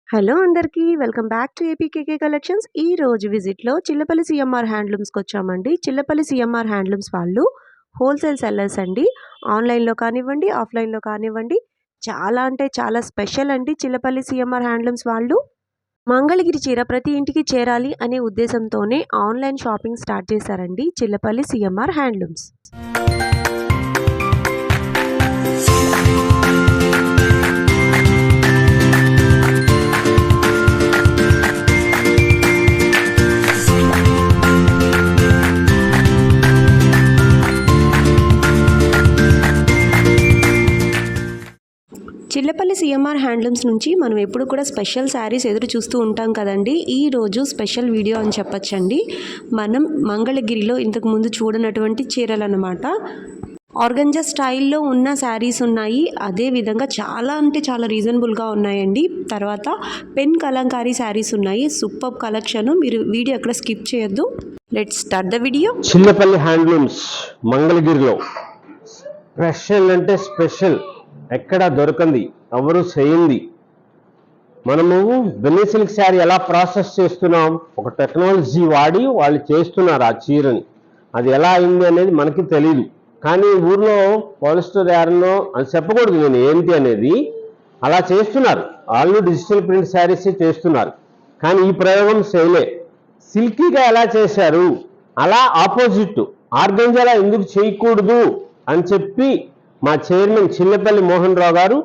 Hello అందరికీ welcome back to APKK collections. ఈ రోజు విజిట్లో చిల్లపల్లి సిఎంఆర్ హ్యాండ్లూమ్స్కి వచ్చామండి. చిల్లపల్లి సిఎంఆర్ హ్యాండ్లూమ్స్ వాళ్ళు హోల్సేల్ సెల్లర్స్ అండి. ఆన్లైన్లో కానివ్వండి, ఆఫ్లైన్లో కానివ్వండి, చాలా అంటే చాలా స్పెషల్ అండి. చిల్లపల్లి సిఎంఆర్ హ్యాండ్లూమ్స్ వాళ్ళు మంగళగిరి చీర ప్రతి ఇంటికి చేరాలి అనే ఉద్దేశంతోనే ఆన్లైన్ షాపింగ్ స్టార్ట్ చేశారండి Chillapalli CMR handlooms. Chillapalli CMR handlooms నుంచి మనం ఎప్పుడు కూడా స్పెషల్ శారీస్ ఎదురు చూస్తూ ఉంటాం కదండి. ఈరోజు స్పెషల్ వీడియో అని చెప్పచ్చండి. మనం మంగళగిరిలో ఇంతకుముందు చూడనటువంటి చీరలు అన్నమాట. ఆర్గంజా స్టైల్లో ఉన్న శారీస్ ఉన్నాయి. అదేవిధంగా చాలా అంటే చాలా రీజనబుల్గా ఉన్నాయండి. తర్వాత పెన్ కలంకారీ శారీస్ ఉన్నాయి. Super collection. మీరు వీడియో ఎక్కడ స్కిప్ చేయొద్దు. Let's start the video. Chillapalli handlooms మంగళగిరిలో స్పెషల్ అంటే స్పెషల్, ఎక్కడ దొరకంది, ఎవరు చేయింది. మనము బెన్నీ సిల్క్ శారీ ఎలా ప్రాసెస్ చేస్తున్నాం, ఒక టెక్నాలజీ వాడి వాళ్ళు చేస్తున్నారు ఆ చీరని. అది ఎలా అయింది అనేది మనకి తెలియదు. కానీ ఊర్లో పాలిస్టర్ యారనో అని చెప్పకూడదు నేను ఏంటి అనేది, అలా చేస్తున్నారు. వాళ్ళు డిజిటల్ ప్రింట్ శారీస్ చేస్తున్నారు. కానీ ఈ ప్రయోగం చేయలే. సిల్కీగా ఎలా చేశారు, అలా ఆపోజిట్ ఆర్గంజాలా ఎందుకు చేయకూడదు అని చెప్పి మా చైర్మన్ చిల్లపల్లి మోహన్ రావు గారు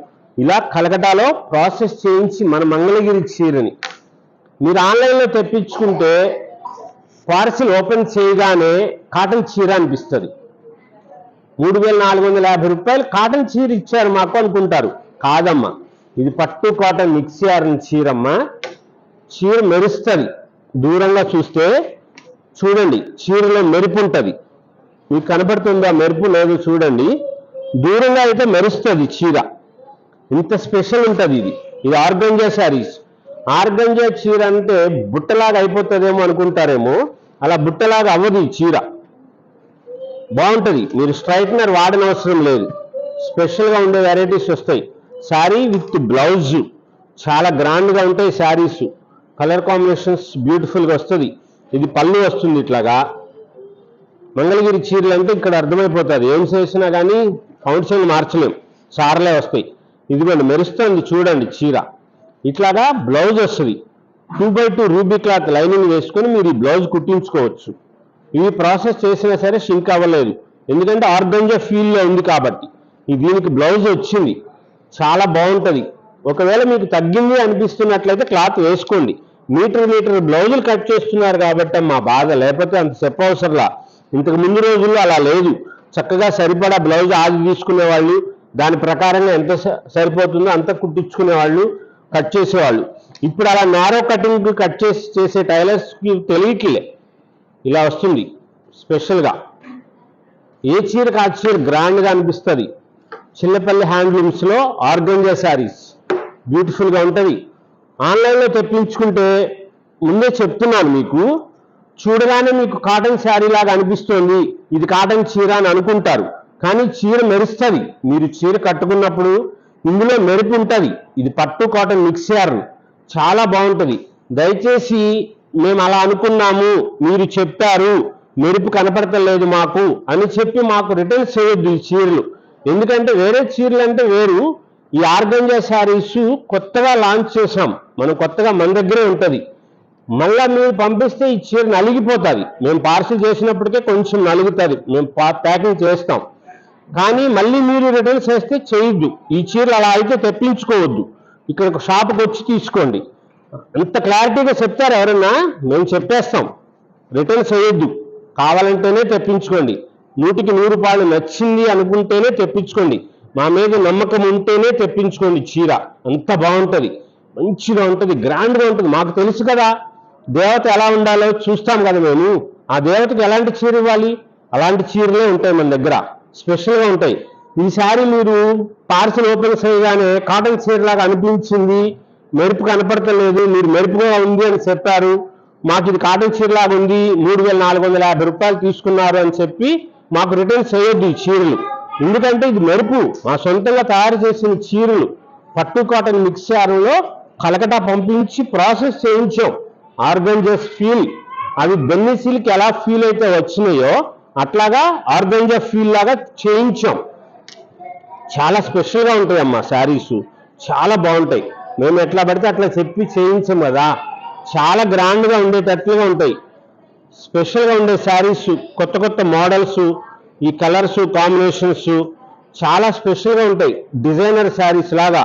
ఇలా కలకటాలో ప్రాసెస్ చేయించి మన మంగళగిరి చీరని మీరు ఆన్లైన్లో తెప్పించుకుంటే పార్సిల్ ఓపెన్ చేయగానే కాటన్ చీర అనిపిస్తుంది. 3,450 రూపాయలు కాటన్ చీర ఇచ్చారు మాకు అనుకుంటారు. కాదమ్మా, ఇది పట్టు కాటన్ మిక్స్ చేయాలని చీరమ్మా. చీర మెరుస్తుంది. దూరంగా చూస్తే చూడండి, చీరలో మెరుపు ఉంటుంది. మీకు కనబడుతుందా మెరుపు? లేదు చూడండి, దూరంగా అయితే మెరుస్తుంది చీర. ఇంత స్పెషల్ ఉంటుంది ఇది ఆర్గంజా శారీస్. ఆర్గంజా చీర అంటే బుట్టలాగా అయిపోతుందేమో అనుకుంటారేమో, అలా బుట్టలాగా అవ్వదు ఈ చీర. బాగుంటుంది. మీరు స్ట్రైట్నర్ వాడనవసరం లేదు. స్పెషల్గా ఉండే వెరైటీస్ వస్తాయి. శారీ విత్ బ్లౌజ్ చాలా గ్రాండ్గా ఉంటాయి శారీస్. కలర్ కాంబినేషన్స్ బ్యూటిఫుల్గా వస్తుంది. ఇది పళ్ళు వస్తుంది ఇట్లాగా. మంగళగిరి చీరలు అంటే ఇక్కడ అర్థమైపోతుంది. ఏం చేసినా కానీ ఫౌండేషన్ మార్చలేం, చారలే వస్తాయి. ఇదిగోండి మెరుస్తుంది చూడండి చీర. ఇట్లాగా బ్లౌజ్ వస్తుంది. 2x2 రూబీ క్లాత్ లైనింగ్ వేసుకొని మీరు ఈ బ్లౌజ్ కుట్టించుకోవచ్చు. ఈ ప్రాసెస్ చేసినా సరే షింక్ అవ్వలేదు, ఎందుకంటే ఆర్గంజా ఫీల్లో ఉంది కాబట్టి. దీనికి బ్లౌజ్ వచ్చింది, చాలా బాగుంటుంది. ఒకవేళ మీకు తగ్గింది అనిపిస్తున్నట్లయితే క్లాత్ వేసుకోండి. మీటర్ బ్లౌజులు కట్ చేస్తున్నారు కాబట్టి మా బాధ, లేకపోతే అంత చెప్పవసరంలా. ఇంతకు ముందు రోజుల్లో అలా లేదు. చక్కగా సరిపడా బ్లౌజ్ ఆది తీసుకునేవాళ్ళు, దాని ప్రకారంగా ఎంత సరిపోతుందో అంత కుట్టించుకునేవాళ్ళు, కట్ చేసేవాళ్ళు. ఇప్పుడు అలా నారో కటింగ్ కట్ చేసే టైలర్స్కి తెలియట్లే. ఇలా వస్తుంది స్పెషల్గా. ఏ చీరకు ఆ చీర గ్రాండ్గా అనిపిస్తుంది. చిల్లపల్లి హ్యాండ్లూమ్స్లో ఆర్గంజా శారీస్ బ్యూటిఫుల్గా ఉంటుంది. ఆన్లైన్లో తెప్పించుకుంటే ముందే చెప్తున్నాను మీకు, చూడగానే మీకు కాటన్ శారీ లాగా అనిపిస్తుంది, ఇది కాటన్ చీర అని అనుకుంటారు. కానీ చీర మెరుస్తుంది. మీరు చీర కట్టుకున్నప్పుడు ఇందులో మెరుపు ఉంటుంది. ఇది పట్టు కాటన్ మిక్స్ చేయారు, చాలా బాగుంటుంది. దయచేసి మేము అలా అనుకున్నాము, మీరు చెప్పారు, మెరుపు కనపడతలేదు మాకు అని చెప్పి మాకు రిటర్న్ చేయొద్దు ఈ చీరలు. ఎందుకంటే వేరే చీరలు అంటే వేరు. ఈ ఆర్గంజా శారీస్ కొత్తగా లాంచ్ చేసాం మనం, కొత్తగా మన దగ్గరే ఉంటుంది. మళ్ళీ మీరు పంపిస్తే ఈ చీర నలిగిపోతుంది. మేము పార్సిల్ చేసినప్పటికే కొంచెం నలుగుతుంది, మేము ప్యాకింగ్ చేస్తాం. కానీ మళ్ళీ మీరు రిటర్న్ చేస్తే చేయొద్దు. ఈ చీరలు అలా అయితే తెప్పించుకోవద్దు. ఇక్కడ ఒక షాప్కి వచ్చి తీసుకోండి. అంత క్లారిటీగా చెప్తారు ఎవరన్నా, మేము చెప్పేస్తాం. రిటర్న్ చేయొద్దు, కావాలంటేనే తెప్పించుకోండి. 100కి 100 రూపాయలు నచ్చింది అనుకుంటేనే తెప్పించుకోండి. మా మీద నమ్మకం ఉంటేనే తెప్పించుకోండి. చీర అంత బాగుంటుంది, మంచిగా ఉంటుంది, గ్రాండ్గా ఉంటుంది. మాకు తెలుసు కదా దేవత ఎలా ఉండాలో, చూస్తాం కదా మేము. ఆ దేవతకి ఎలాంటి చీర ఇవ్వాలి, అలాంటి చీరలే ఉంటాయి మన దగ్గర, స్పెషల్గా ఉంటాయి. ఈసారి మీరు పార్సిల్ ఓపెన్ చేయగానే కాటన్ చీరలాగా అనిపించింది, మెరుపు కనపడతలేదు, మీరు మెరుపుగా ఉంది అని చెప్పారు. మాకు ఇది కాటన్ చీరలాగా ఉంది, 3,450 రూపాయలు తీసుకున్నారు అని చెప్పి మాకు రిటర్న్ చేయొద్దు ఈ చీరలు. ఎందుకంటే ఇది మెరుపు, మా సొంతంగా తయారు చేసిన చీరలు. పట్టు కాటన్ మిక్స్ శారీలో కలకటా పంపించి ప్రాసెస్ చేయించాం. ఆర్గంజాస్ ఫీల్, అవి బెన్నీ సిల్క్ ఎలా ఫీల్ అయితే వచ్చినాయో అట్లాగా ఆర్గంజా ఫీల్ లాగా చేయించాం. చాలా స్పెషల్గా ఉంటాయమ్మా శారీస్, చాలా బాగుంటాయి. మేము ఎట్లా పడితే అట్లా చెప్పి చేయించాం కదా, చాలా గ్రాండ్గా ఉండేటట్లుగా ఉంటాయి. స్పెషల్గా ఉండే శారీస్, కొత్త కొత్త మోడల్స్, ఈ కలర్స్ కాంబినేషన్స్ చాలా స్పెషల్గా ఉంటాయి. డిజైనర్ శారీస్ లాగా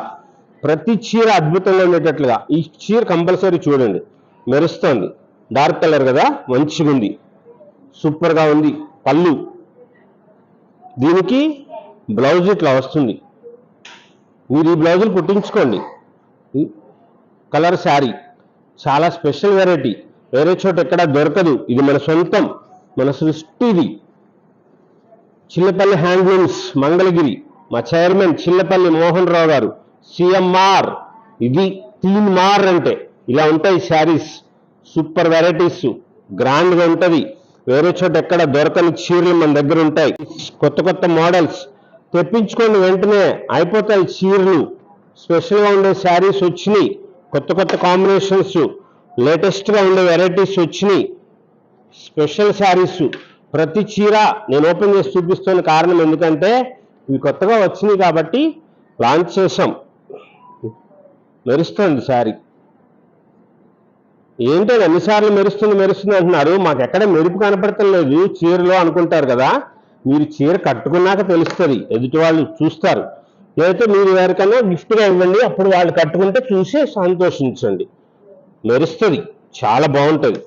ప్రతి చీర అద్భుతంగా ఉండేటట్లుగా. ఈ చీర కంపల్సరీ చూడండి, మెరుస్తుంది. డార్క్ కలర్ కదా, మంచిగా ఉంది, సూపర్గా ఉంది. పళ్ళు, దీనికి బ్లౌజ్ ఇట్లా వస్తుంది. మీరు ఈ బ్లౌజులు కుట్టించుకోండి. కలర్ శారీ చాలా స్పెషల్ వెరైటీ, వేరే చోట ఎక్కడ దొరకదు. ఇది మన సొంతం, మన సృష్టి. ఇది చిల్లపల్లి హ్యాండ్లూమ్స్ మంగళగిరి, మా చైర్మన్ చిల్లపల్లి మోహన్ రావు గారు, సిఎంఆర్. ఇది తీన్ మార్ అంటే ఇలా ఉంటాయి శారీస్, సూపర్ వెరైటీస్, గ్రాండ్గా ఉంటుంది. వేరే చోట ఎక్కడ దొరకని చీరలు మన దగ్గర ఉంటాయి. కొత్త కొత్త మోడల్స్ తెప్పించుకోండి, వెంటనే అయిపోతాయి చీరలు. స్పెషల్గా ఉండే శారీస్ వచ్చినాయి, కొత్త కొత్త కాంబినేషన్స్, లేటెస్ట్గా ఉండే వెరైటీస్ వచ్చినాయి. స్పెషల్ శారీస్ ప్రతి చీర నేను ఓపెన్ చేసి చూపిస్తున్న కారణం ఎందుకంటే ఇవి కొత్తగా వచ్చినాయి కాబట్టి లాంచ్ చేసాం. మెరుస్తుంది శారీ. ఏంటో ఎన్నిసార్లు మెరుస్తుంది అంటున్నారు, మాకు ఎక్కడ మెరుపు కనపడటం లేదు చీరలో అనుకుంటారు కదా. మీరు చీర కట్టుకున్నాక తెలుస్తుంది, ఎదుటి వాళ్ళు చూస్తారు. లేకపోతే మీరు ఎవరికైనా గిఫ్ట్గా ఇవ్వండి, అప్పుడు వాళ్ళు కట్టుకుంటే చూసి సంతోషించండి. మెరుస్తుంది, చాలా బాగుంటుంది.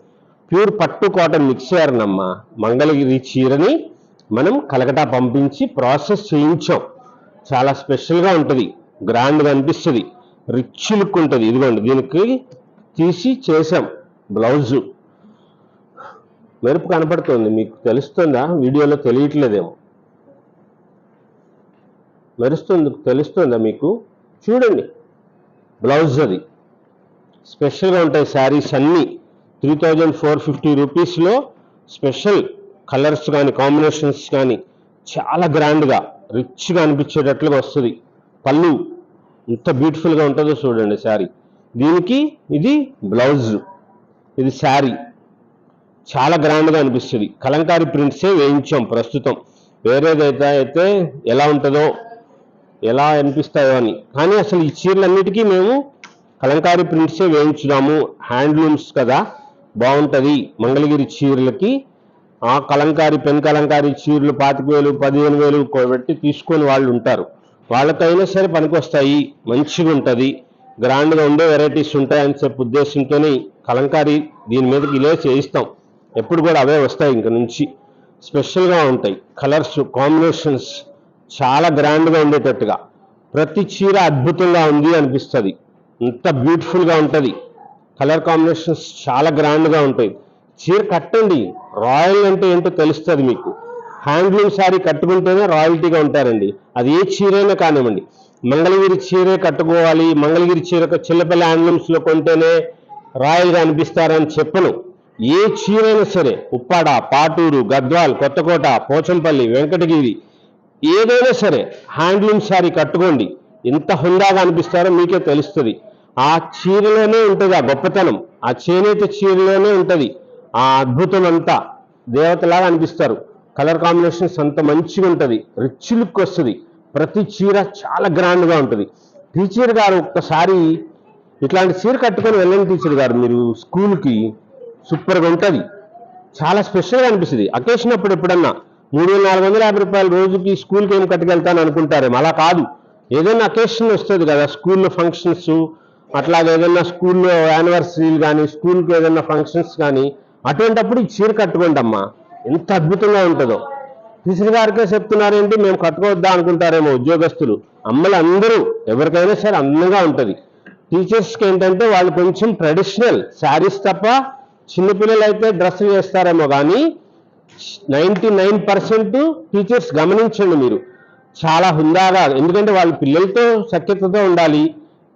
ప్యూర్ పట్టు కాటన్ మిక్స్ అయ్యారనమ్మా. మంగళగిరి చీరని మనం కలకటా పంపించి ప్రాసెస్ చేయించాం. చాలా స్పెషల్గా ఉంటుంది, గ్రాండ్గా అనిపిస్తుంది, రిచ్ లుక్ ఉంటుంది. ఇదిగోండి, దీనికి తీసి చేసాం బ్లౌజు. మెరుపు కనపడుతుంది, మీకు తెలుస్తుందా? వీడియోలో తెలియట్లేదేమో. మెరుస్తుంది, తెలుస్తుందా మీకు? చూడండి బ్లౌజ్, అది స్పెషల్గా ఉంటాయి శారీస్ అన్నీ. 3450 రూపీస్లో స్పెషల్ కలర్స్ కానీ కాంబినేషన్స్ కానీ చాలా గ్రాండ్గా రిచ్గా అనిపించేటట్లుగా వస్తుంది. పళ్ళు ఎంత బ్యూటిఫుల్గా ఉంటుందో చూడండి శారీ. దీనికి ఇది బ్లౌజ్, ఇది శారీ చాలా గ్రాండ్గా అనిపిస్తుంది. కలంకారీ ప్రింట్సే వేయించాం ప్రస్తుతం. వేరేదైతే అయితే ఎలా ఉంటుందో, ఎలా అనిపిస్తాయో అని. కానీ అసలు ఈ చీరలన్నిటికీ మేము కలంకారీ ప్రింట్సే వేయించుదాము. హ్యాండ్లూమ్స్ కదా, బాగుంటుంది. మంగళగిరి చీరలకి ఆ కలంకారీ, పెన్ కలంకారీ చీరలు 25,000 15,000 పెట్టి తీసుకొని వాళ్ళు ఉంటారు. వాళ్ళకైనా సరే పనికొస్తాయి, మంచిగా ఉంటుంది, గ్రాండ్గా ఉండే వెరైటీస్ ఉంటాయని చెప్పే ఉద్దేశంతోనే కలంకారీ దీని మీదకి ఇలా చేయిస్తాం. ఎప్పుడు కూడా అవే వస్తాయి ఇంక నుంచి. స్పెషల్గా ఉంటాయి కలర్స్ కాంబినేషన్స్, చాలా గ్రాండ్గా ఉండేటట్టుగా. ప్రతి చీర అద్భుతంగా ఉంది అనిపిస్తుంది, ఇంత బ్యూటిఫుల్గా ఉంటుంది. కలర్ కాంబినేషన్స్ చాలా గ్రాండ్గా ఉంటాయి. చీర కట్టండి, రాయల్ అంటే ఏంటో తెలుస్తుంది మీకు. హ్యాండ్లూమ్ శారీ కట్టుకుంటేనే రాయల్టీగా ఉంటారండి. అది ఏ చీరైనా కానివ్వండి. మంగళగిరి చీరే కట్టుకోవాలి, మంగళగిరి చీర చిల్లపల్లి హ్యాండ్లూమ్స్లో కొంటేనే రాయల్గా అనిపిస్తారని చెప్పను. ఏ చీరైనా సరే, ఉప్పాడ, పాటూరు, గద్వాల్, కొత్తకోట, పోచంపల్లి, వెంకటగిరి, ఏదైనా సరే హ్యాండ్లూమ్ శారీ కట్టుకోండి, ఎంత హుందాగా అనిపిస్తారో మీకే తెలుస్తుంది. ఆ చీరలోనే ఉంటుంది ఆ గొప్పతనం, ఆ చేనేత చీరలోనే ఉంటుంది ఆ అద్భుతం అంతా. దేవతలాగా అనిపిస్తారు. కలర్ కాంబినేషన్స్ అంత మంచిగా ఉంటుంది, రిచ్ లుక్ వస్తుంది. ప్రతి చీర చాలా గ్రాండ్గా ఉంటుంది. టీచర్ గారు ఒక్కసారి ఇట్లాంటి చీర కట్టుకొని వెళ్ళండి టీచర్ గారు మీరు స్కూల్కి, సూపర్గా ఉంటుంది, చాలా స్పెషల్గా అనిపిస్తుంది. అకేషన్ అప్పుడు ఎప్పుడన్నా 3,450 రూపాయలు రోజుకి స్కూల్కి ఏం కట్టుకెళ్తాను అనుకుంటారేమో, అలా కాదు. ఏదైనా అకేషన్ వస్తుంది కదా, స్కూల్లో ఫంక్షన్స్, అట్లాగే ఏదైనా స్కూల్లో యానివర్సరీలు కానీ, స్కూల్కి ఏదైనా ఫంక్షన్స్ కానీ, అటువంటప్పుడు ఈ చీర కట్టుకోండి అమ్మా, ఎంత అద్భుతంగా ఉంటుందో. టీచర్ గారికే చెప్తున్నారేంటి, మేము కట్టుకోవద్దా అనుకుంటారేమో ఉద్యోగస్తులు. అమ్మలు అందరూ ఎవరికైనా సరే అందంగా ఉంటుంది. టీచర్స్కి ఏంటంటే వాళ్ళు కొంచెం ట్రెడిషనల్ శారీస్ తప్ప, చిన్నపిల్లలు అయితే డ్రెస్సులు వేస్తారేమో కానీ 99% టీచర్స్ గమనించండి మీరు, చాలా హుందాగా. ఎందుకంటే వాళ్ళు పిల్లలతో సఖ్యతతో ఉండాలి,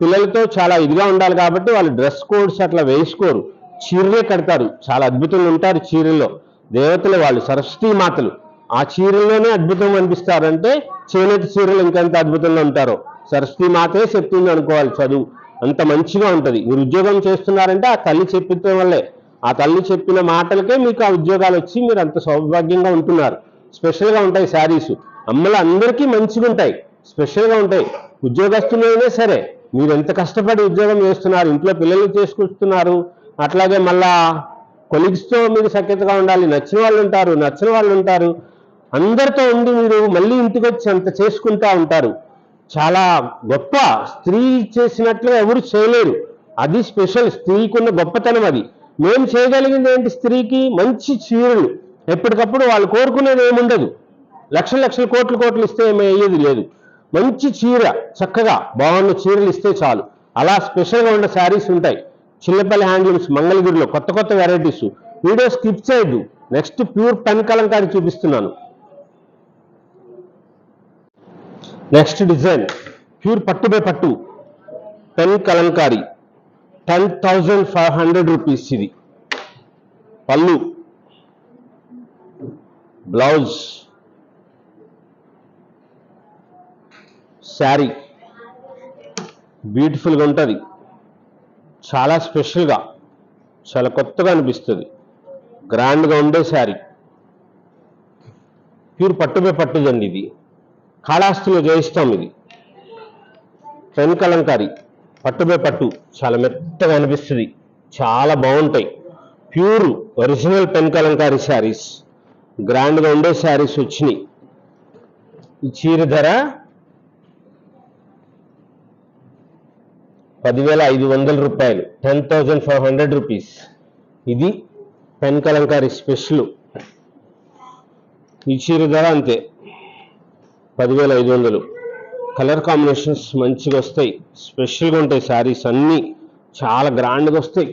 పిల్లలతో చాలా ఇదిగా ఉండాలి కాబట్టి వాళ్ళు డ్రెస్ కోడ్స్ అట్లా వేసుకోరు, చీరలే కడతారు. చాలా అద్భుతంగా ఉంటారు చీరల్లో. దేవతలు వాళ్ళు, సరస్వతీ మాతలు. ఆ చీరల్లోనే అద్భుతం అనిపిస్తారంటే చేనేత చీరలు ఇంకెంత అద్భుతంగా ఉంటారో. సరస్వతీ మాతే చెప్తుంది అనుకోవాలి చదువు. అంత మంచిగా ఉంటుంది. మీరు ఉద్యోగం చేస్తున్నారంటే ఆ తల్లి చెప్పిన వల్లే, ఆ తల్లి చెప్పిన మాటలకే మీకు ఆ ఉద్యోగాలు వచ్చి మీరు అంత సౌభాగ్యంగా ఉంటున్నారు. స్పెషల్గా ఉంటాయి శారీస్, అమ్మలు అందరికీ మంచిగా ఉంటాయి, స్పెషల్గా ఉంటాయి. ఉద్యోగస్తులైనా సరే మీరు ఎంత కష్టపడి ఉద్యోగం చేస్తున్నారు, ఇంట్లో పిల్లల్ని చేసుకొస్తున్నారు, అట్లాగే మళ్ళా కొలీగ్స్తో మీరు సఖ్యతగా ఉండాలి. నచ్చిన వాళ్ళు ఉంటారు, నచ్చిన వాళ్ళు ఉంటారు, అందరితో ఉండి మీరు మళ్ళీ ఇంటికి వచ్చి అంత చేసుకుంటా ఉంటారు. చాలా గొప్ప, స్త్రీ చేసినట్లుగా ఎవరు చేయలేరు. అది స్పెషల్, స్త్రీకున్న గొప్పతనం అది. మేము చేయగలిగింది ఏంటి? స్త్రీకి మంచి చీరలు, ఎప్పటికప్పుడు వాళ్ళు కోరుకునేది ఏముండదు. లక్షల లక్షల కోట్లు కోట్లు ఇస్తే ఏమీ అయ్యేది లేదు. మంచి చీర, చక్కగా బాగున్న చీరలు ఇస్తే చాలు. అలా స్పెషల్గా ఉన్న శారీస్ ఉంటాయి. చిల్లపల్లి హ్యాండ్లూమ్స్ మంగళగిరిలో కొత్త కొత్త వెరైటీస్. వీడియో స్కిప్ చేయొద్దు. నెక్స్ట్ ప్యూర్ పెన్ కలంకారీ చూపిస్తున్నాను. నెక్స్ట్ డిజైన్ ప్యూర్ పట్టు బై పట్టు పెన్ కలంకారీ, 10,500 రూపీస్. ఇది పళ్ళు, బ్లౌజ్, శారీ బ్యూటిఫుల్గా ఉంటుంది. చాలా స్పెషల్గా, చాలా కొత్తగా అనిపిస్తుంది. గ్రాండ్గా ఉండే శారీ, ప్యూర్ పట్టుపై పట్టుదండి. ఇది కాళాస్తిలో చేయిస్తాం. ఇది పెన్ కలంకారీ, పట్టుపై పట్టు, చాలా మెత్తగా అనిపిస్తుంది, చాలా బాగుంటాయి. Pure original pen Kalamkari saris, గ్రాండ్గా ఉండే శారీస్ వచ్చినాయి. ఈ చీర ధర 10,500 రూపాయలు, 10,500 రూపీస్. ఇది పెన్ కలంకారీ స్పెషల్. ఈ చీర ధర అంతే, 10,500. కలర్ కాంబినేషన్స్ మంచిగా వస్తాయి, స్పెషల్గా ఉంటాయి. శారీస్ అన్నీ చాలా గ్రాండ్గా వస్తాయి,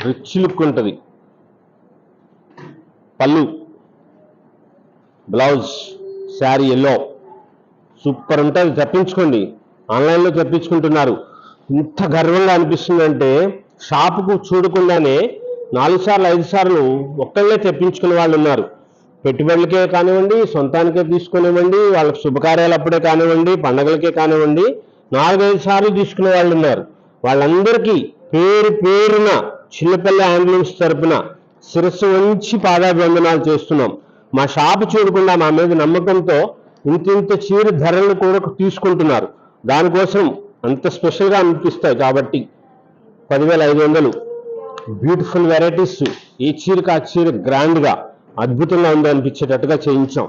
రిచ్ లుక్ ఉంటుంది. పళ్ళు, బ్లౌజ్, శారీ ఎల్లో, సూపర్ ఉంటుంది. తెప్పించుకోండి, ఆన్లైన్లో తెప్పించుకుంటున్నారు. ఇంత గర్వంగా అనిపిస్తుందంటే షాపుకు చూడకుండానే 4 సార్లు 5 సార్లు ఒక్కళ్ళే తెప్పించుకునే వాళ్ళు ఉన్నారు. పెట్టుబడులకే కానివ్వండి, సొంతానికే తీసుకునివ్వండి, వాళ్ళకి శుభకార్యాలు అప్పుడే కానివ్వండి, పండగలకే కానివ్వండి, 4-5 సార్లు తీసుకునే వాళ్ళు ఉన్నారు. వాళ్ళందరికీ పేరు పేరున చిల్లపల్లి హ్యాండ్లూమ్స్ తరపున శిరస్సు వంచి పాదాభివందనాలు చేస్తున్నాం. మా షాపు చూడకుండా మా మీద నమ్మకంతో ఇంత చీర ధరలను కూడా తీసుకుంటున్నారు. దానికోసం అంత స్పెషల్గా అనిపిస్తాయి కాబట్టి 10,500. Beautiful varieties. ఈ చీరకు ఆ చీర గ్రాండ్గా అద్భుతంగా ఉంది అనిపించేటట్టుగా చేయించాం.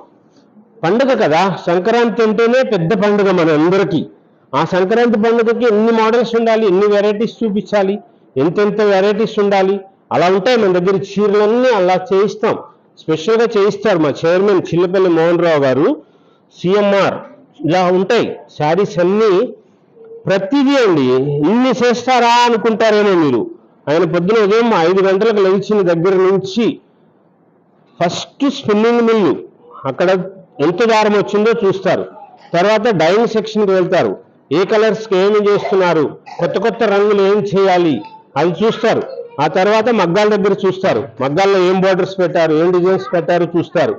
పండుగ కదా, సంక్రాంతి అంటేనే పెద్ద పండుగ మన అందరికీ. ఆ సంక్రాంతి పండుగకి ఎన్ని మోడల్స్ ఉండాలి, ఎన్ని వెరైటీస్ చూపించాలి, ఎంతెంత వెరైటీస్ ఉండాలి. అలా ఉంటాయి మన దగ్గర చీరలన్నీ. అలా చేయిస్తాం, స్పెషల్గా చేయిస్తారు మా చైర్మన్ చిల్లపల్లి మోహన్ రావు గారు, సిఎంఆర్. ఇలా ఉంటాయి శారీస్ అన్నీ. ప్రతిదీ అండి, ఇన్ని చేస్తారా అనుకుంటారేమో మీరు. ఆయన పొద్దున ఉదయం 5 గంటలకు లేచిన దగ్గర నుంచి ఫస్ట్ స్పిన్నింగ్ మిల్లు, అక్కడ ఎంత దారం వచ్చిందో చూస్తారు. తర్వాత డైయింగ్ సెక్షన్కి వెళ్తారు, ఏ కలర్స్కి ఏమి చేస్తున్నారు, కొత్త కొత్త రంగులు ఏం చేయాలి అది చూస్తారు. ఆ తర్వాత మగ్గాల దగ్గర చూస్తారు, మగ్గాల్లో ఏం బోర్డర్స్ పెట్టారు, ఏం డిజైన్స్ పెట్టారు చూస్తారు.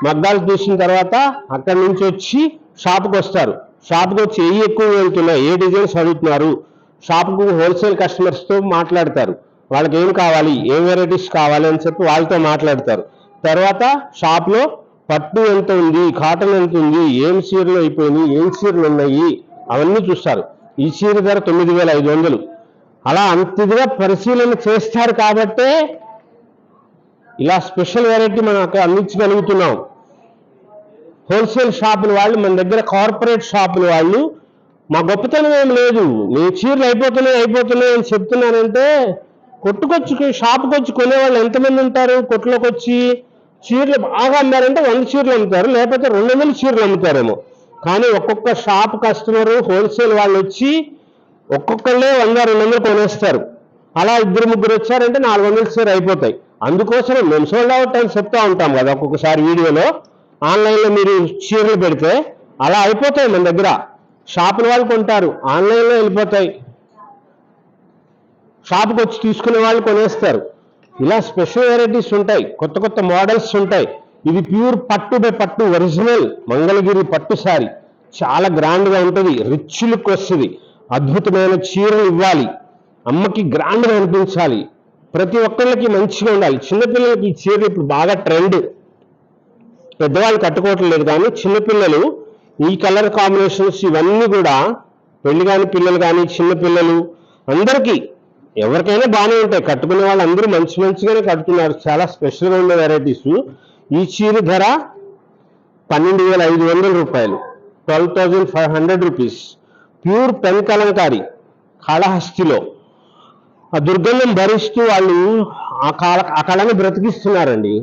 మగ్గాలు చూసిన తర్వాత అక్కడి నుంచి వచ్చి షాప్కి వస్తారు. షాప్కి వచ్చి ఏ ఎక్కువ వెళ్తున్నాయి, ఏ డిజైన్స్ అడుగుతున్నారు, షాప్కు హోల్సేల్ కస్టమర్స్తో మాట్లాడతారు. వాళ్ళకి ఏం కావాలి, ఏం వెరైటీస్ కావాలి అని చెప్పి వాళ్ళతో మాట్లాడతారు. తర్వాత షాప్లో పట్టు ఎంత ఉంది, కాటన్ ఎంత ఉంది, ఏం చీరలు అయిపోయినాయి, ఏం చీరలు ఉన్నాయి, అవన్నీ చూస్తారు. ఈ చీర ధర 9,500. అలా అంతగా పరిశీలన చేస్తారు కాబట్టే ఇలా స్పెషల్ వెరైటీ మనం అక్కడ అందించగలుగుతున్నాం. హోల్సేల్ షాపుల వాళ్ళు, మన దగ్గర కార్పొరేట్ షాపుల వాళ్ళు, మా గొప్పతనం ఏం లేదు, మీ చీరలు అయిపోతున్నాయి అని చెప్తున్నారంటే, కొట్టుకొచ్చి షాపుకి వచ్చి కొనేవాళ్ళు ఎంతమంది ఉంటారు? కొట్టులోకి వచ్చి చీరలు బాగా అమ్మారంటే 100 చీరలు అమ్ముతారు, లేకపోతే 200 చీరలు అమ్ముతారేమో. కానీ ఒక్కొక్క షాప్ కస్టమరు, హోల్సేల్ వాళ్ళు వచ్చి ఒక్కొక్కళ్ళే 100-200 కొనేస్తారు. అలా 2-3 వచ్చారంటే 400 చీర అయిపోతాయి. అందుకోసం మేము సోల్డ్ అవుట్ అని చెప్తా ఉంటాం కదా ఒక్కొక్కసారి వీడియోలో. ఆన్లైన్లో మీరు చీరలు పెడితే అలా అయిపోతాయి. మన దగ్గర షాపుల వాళ్ళు కొంటారు, ఆన్లైన్లో వెళ్ళిపోతాయి, షాప్కి వచ్చి తీసుకునే వాళ్ళు కొనేస్తారు. ఇలా స్పెషల్ వెరైటీస్ ఉంటాయి, కొత్త కొత్త మోడల్స్ ఉంటాయి. ఇది ప్యూర్ పట్టు బై పట్టు ఒరిజినల్ మంగళగిరి పట్టు శారీ, చాలా గ్రాండ్గా ఉంటుంది, రిచ్ లుక్ వస్తుంది. అద్భుతమైన చీరలు ఇవ్వాలి, అమ్మకి గ్రాండ్గా అనిపించాలి, ప్రతి ఒక్కళ్ళకి మంచిగా ఉండాలి. చిన్నపిల్లలకి ఈ చీరలు ఇప్పుడు బాగా ట్రెండ్, పెద్దవాళ్ళు కట్టుకోవటం లేదు, కానీ చిన్నపిల్లలు ఈ కలర్ కాంబినేషన్స్ ఇవన్నీ కూడా పెళ్లి కాని పిల్లలు కానీ చిన్నపిల్లలు అందరికీ ఎవరికైనా బాగానే ఉంటాయి. కట్టుకునే వాళ్ళు అందరూ మంచిగానే కట్టుకున్నారు. చాలా స్పెషల్గా ఉండే వెరైటీస్. ఈ చీర ధర 12,500 రూపాయలు, 12,500 రూపీస్. ప్యూర్ పెన్ కలంకారీ కాళహస్తిలో ఆ దుర్గంధం భరిస్తూ వాళ్ళు ఆ కళని బ్రతికిస్తున్నారండి.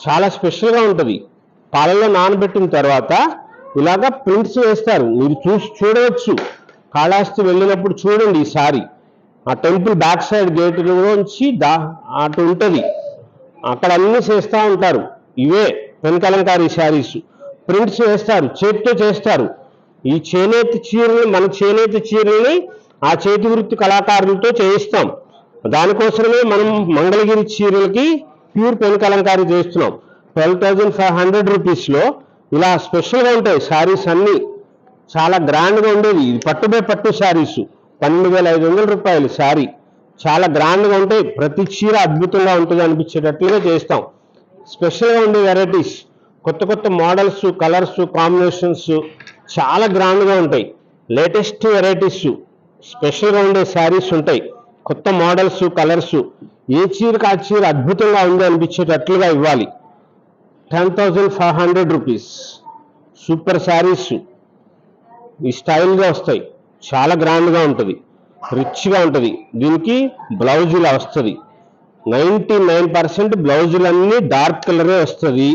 చాలా స్పెషల్గా ఉంటుంది. పాలల్లో నానబెట్టిన తర్వాత ఇలాగా ప్రింట్స్ వేస్తారు, మీరు చూడవచ్చు. కాళహస్తి వెళ్ళినప్పుడు చూడండి ఈసారి. ఆ టెంపుల్ బ్యాక్ సైడ్ గేట్ నుంచి అటు ఉంటుంది, అక్కడ అన్నీ చేస్తూ ఉంటారు. ఇవే పెన్ కలంకారీ శారీస్. ప్రింట్స్ వేస్తారు, చేతితో చేస్తారు. ఈ చేనేత చీరలు, మన చేనేత చీరల్ని ఆ చేతి వృత్తి కళాకారులతో చేయిస్తాం. దానికోసమే మనం మంగళగిరి చీరలకి ప్యూర్ పెన్ కలంకారీ చేస్తున్నాం. 12,500 రూపీస్లో ఇలా స్పెషల్గా ఉంటాయి శారీస్ అన్నీ. చాలా గ్రాండ్గా ఉండేది. ఇది పట్టు శారీస్, 12,500 రూపాయలు శారీ. చాలా గ్రాండ్గా ఉంటాయి. ప్రతి చీర అద్భుతంగా ఉంటుంది అనిపించేటట్లుగా చేస్తాం. స్పెషల్గా ఉండే వెరైటీస్, కొత్త మోడల్స్, కలర్స్, కాంబినేషన్స్ చాలా గ్రాండ్గా ఉంటాయి. లేటెస్ట్ వెరైటీస్, స్పెషల్గా ఉండే శారీస్ ఉంటాయి. కొత్త మోడల్స్, కలర్స్, ఏ చీరకు ఆ చీర అద్భుతంగా ఉంది అనిపించేటట్లుగా ఇవ్వాలి. 10,500 రూపీస్ సూపర్ శారీస్. ఈ స్టైల్గా వస్తాయి, చాలా గ్రాండ్గా ఉంటుంది, రిచ్గా ఉంటుంది. దీనికి బ్లౌజ్ ఇలా వస్తుంది. 99% బ్లౌజులన్నీ డార్క్ కలరే వస్తుంది.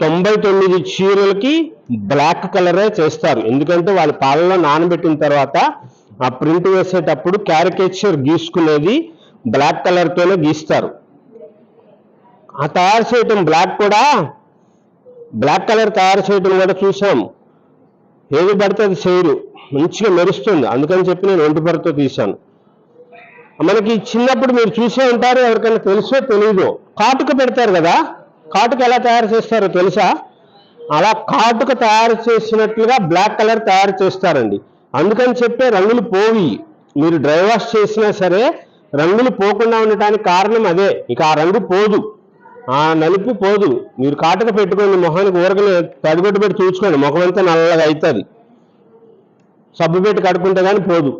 99 చీరలకి బ్లాక్ కలరే చేస్తారు. ఎందుకంటే వాళ్ళు పాలలో నానబెట్టిన తర్వాత ఆ ప్రింట్ వేసేటప్పుడు క్యారికేచర్ గీసుకునేది బ్లాక్ కలర్తోనే గీస్తారు. ఆ తయారు చేయటం బ్లాక్ కలర్ తయారు చేయటం కూడా చూసాం. ఏది పడితే అది చేయరు, మంచిగా మెరుస్తుంది. అందుకని చెప్పి నేను ఒంటిపొరతో తీశాను. మనకి చిన్నప్పుడు మీరు చూసే ఉంటారు, ఎవరికైనా తెలుసో తెలీదో, కాటుక పెడతారు కదా. కాటుక ఎలా తయారు చేస్తారో తెలుసా? అలా కాటుక తయారు చేసినట్లుగా బ్లాక్ కలర్ తయారు చేస్తారండి. అందుకని చెప్పే రంగులు పోవి. మీరు డ్రై వాష్ చేసినా సరే రంగులు పోకుండా ఉండటానికి కారణం అదే. ఇక ఆ రంగు పోదు, ఆ నలుపు పోదు. మీరు కాటుక పెట్టుకోండి, మొహానికి ఊరకనే తడిగొట్టు పెట్టి చూసుకోండి, ముఖం అంతా నల్లగా అవుతుంది. సబ్బు పెట్టి కడుక్కుంటే కానీ పోదు.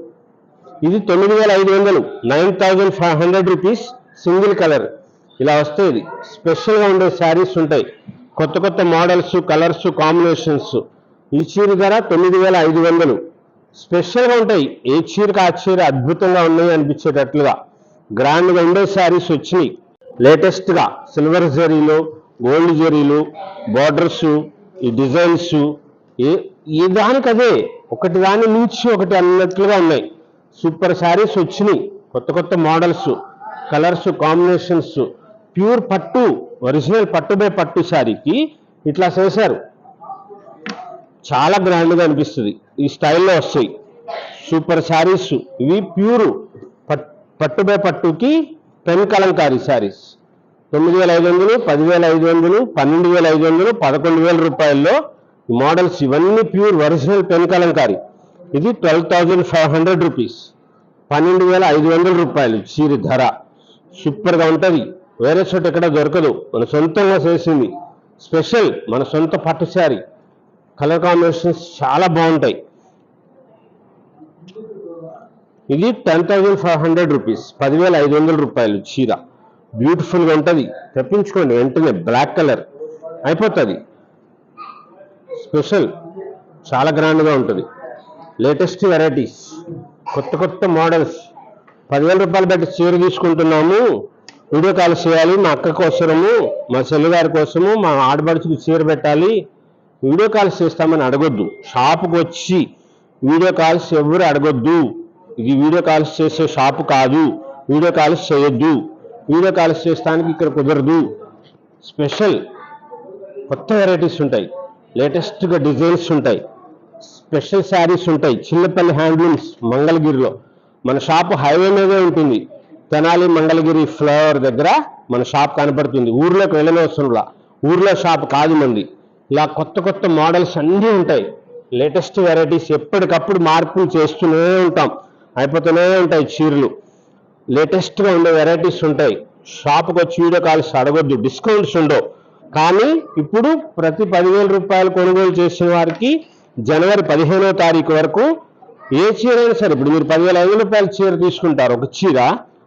ఇది 9,500, 9,500 రూపీస్ సింగిల్ కలర్. ఇలా వస్తాయి. స్పెషల్గా ఉండే శారీస్ ఉంటాయి, కొత్త మోడల్స్, కలర్స్, కాంబినేషన్స్. ఈ చీర ధర 9,500. స్పెషల్గా ఉంటాయి. ఏ చీరకు ఆ చీర అద్భుతంగా ఉన్నాయి అనిపించేటట్లుగా గ్రాండ్గా ఉండే శారీస్ వచ్చినాయి. లేటెస్ట్గా సిల్వర్ జరీలో, గోల్డ్ జరీలు, బార్డర్స్, ఈ డిజైన్స్ ఏ దానికదే, ఒకటి దాని నుంచి ఒకటి అన్నట్లుగా ఉన్నాయి. సూపర్ శారీస్ వచ్చినాయి. కొత్త మోడల్స్, కలర్స్, కాంబినేషన్స్. ప్యూర్ పట్టు, ఒరిజినల్ పట్టు శారీకి ఇట్లా చేశారు. చాలా గ్రాండ్గా అనిపిస్తుంది. ఈ స్టైల్లో వస్తాయి సూపర్ శారీస్. ఇవి ప్యూర్ పట్టుకి పెన్ కలంకారీ శారీస్. 9,500, 10,500, 12,500, 11,000 రూపాయల్లో ఈ మోడల్స్. ఇవన్నీ ప్యూర్ ఒరిజినల్ పెన్ కలంకారీ. ఇది 12,500 రూపీస్, 12,500 రూపాయలు చీర ధర. సూపర్గా ఉంటుంది. వేరే చోట ఎక్కడ దొరకదు. మన సొంతంగా చేసింది స్పెషల్, మన సొంత పట్టు శారీ. కలర్ కాంబినేషన్స్ చాలా బాగుంటాయి. ఇది 10,500 రూపీస్, 10,500 రూపాయలు చీర. బ్యూటిఫుల్గా ఉంటుంది. తెప్పించుకోండి వెంటనే. బ్లాక్ కలర్ అయిపోతుంది. స్పెషల్, చాలా గ్రాండ్గా ఉంటుంది. లేటెస్ట్ వెరైటీస్, కొత్త మోడల్స్. 10,000 రూపాయలు పెట్టి చీర తీసుకుంటున్నాము, వీడియో కాల్ చేయాలి, మా అక్క కోసము, మా చెల్లిగారి కోసము, మా ఆడపడుచుకి చీర పెట్టాలి, వీడియో కాల్స్ చేస్తామని అడగొద్దు. షాపుకి వచ్చి వీడియో కాల్స్ ఎవరు అడగొద్దు. ఇది వీడియో కాల్స్ చేసే షాపు కాదు. వీడియో కాల్స్ చేయొద్దు. వీడియో కాల్స్ చేస్తానికి ఇక్కడ కుదరదు. స్పెషల్ కొత్త వెరైటీస్ ఉంటాయి, లేటెస్ట్గా డిజైన్స్ ఉంటాయి, స్పెషల్ శారీస్ ఉంటాయి. చిన్నపల్లి హ్యాండ్లూమ్స్ మంగళగిరిలో. మన షాపు హైవే మీదే ఉంటుంది. తెనాలి మంగళగిరి ఫ్లైఓవర్ దగ్గర మన షాప్ కనపడుతుంది. ఊర్లోకి వెళ్ళనవసరంలా, ఊర్లో షాప్ కాదు మంది. ఇలా కొత్త మోడల్స్ అన్నీ ఉంటాయి. లేటెస్ట్ వెరైటీస్ ఎప్పటికప్పుడు మార్పులు చేస్తూనే ఉంటాం, అయిపోతూనే ఉంటాయి చీరలు. లేటెస్ట్గా ఉండే వెరైటీస్ ఉంటాయి. షాప్కి వచ్చి వీడియో కాల్స్ అడగొద్దు, డిస్కౌంట్స్ ఉండవు. కానీ ఇప్పుడు ప్రతి 10,000 రూపాయలు కొనుగోలు చేసిన వారికి జనవరి 15వ తారీఖు వరకు ఏ చీర అయినా సరే, ఇప్పుడు మీరు 10,500 రూపాయల చీర తీసుకుంటారు ఒక చీర,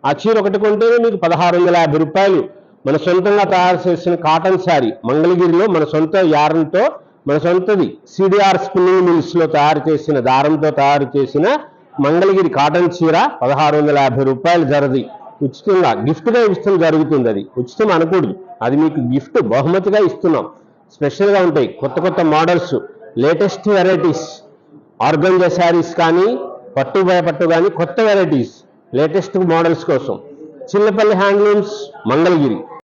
ఆ చీర ఒకటి కొంటేనే మీకు 1,650 రూపాయలు మన సొంతంగా తయారు చేసిన కాటన్ శారీ, మంగళగిరిలో మన సొంత యారంతో, మన సొంతది సిడిఆర్ స్పిన్నింగ్ మిల్స్లో తయారు చేసిన దారంతో తయారు చేసిన మంగళగిరి కాటన్ చీర 1,650 రూపాయలు ధరది. ఉచితంగా గిఫ్ట్గా ఇష్టం జరుగుతుంది. అది ఉచితం అనకూడదు, అది మీకు గిఫ్ట్ బహుమతిగా ఇస్తున్నాం. స్పెషల్గా ఉంటాయి కొత్త కొత్త models, latest varieties, organza saris కానీ, పట్టు బయ పట్టు కానీ, కొత్త వెరైటీస్ లేటెస్ట్ మోడల్స్ కోసం చిల్లపల్లి హ్యాండ్లూమ్స్ మంగళగిరి.